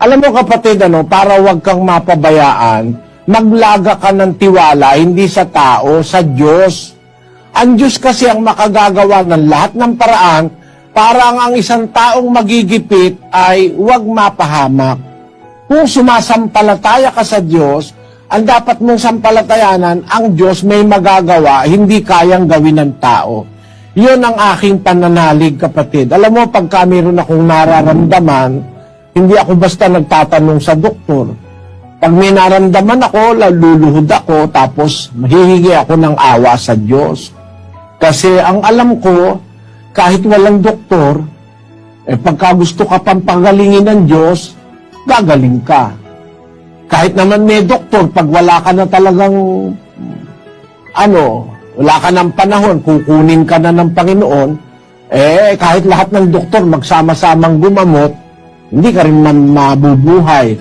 Alam mo kapatid, para wag kang mapabayaan, maglaga ka ng tiwala, hindi sa tao, sa Diyos. Ang Diyos kasi ang makagagawa ng lahat ng paraan para ang isang taong magigipit ay wag mapahamak. Kung sumasampalataya ka sa Diyos, ang dapat mong sampalatayanan, ang Diyos may magagawa, hindi kayang gawin ng tao. Yun ang aking pananalig, kapatid. Alam mo, pagka meron akong nararamdaman, hindi ako basta nagtatanong sa doktor. Pag may naramdaman ako, luluhod ako, tapos mahihingi ako ng awa sa Diyos. Kasi ang alam ko, kahit walang doktor, pagka gusto ka pang pagalingin ng Diyos, gagaling ka. Kahit naman may doktor, pag wala ka na talagang, wala ka ng panahon, kukunin ka na ng Panginoon, kahit lahat ng doktor magsama-samang gumamot, hindi ka rin man mabubuhay.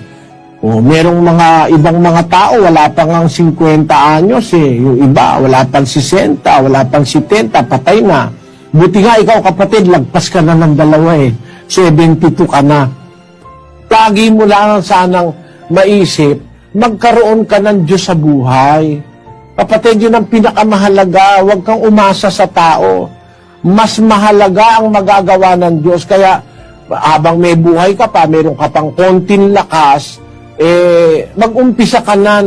Merong ibang mga tao, wala pang ang 50 anyos Yung iba, wala pang 60, wala pang 70, patay na. Buti nga ikaw kapatid, lagpas ka na ng 72 ka na. Lagi mo lang sanang maisip, magkaroon ka ng Diyos sa buhay. Kapatid, yun ang pinakamahalaga. Huwag kang umasa sa tao. Mas mahalaga ang magagawa ng Diyos. Kaya, habang may buhay ka pa, meron ka pang konting lakas, mag-umpisa ka na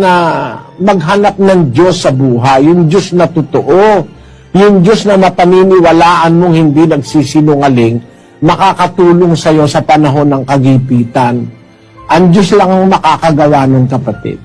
maghanap ng Diyos sa buhay. Yung Diyos na totoo. Yung Diyos na mapaniniwalaan mong hindi nagsisinungaling, makakatulong sa'yo sa panahon ng kagipitan. Ang Diyos lang ang makakagawa nun, kapatid.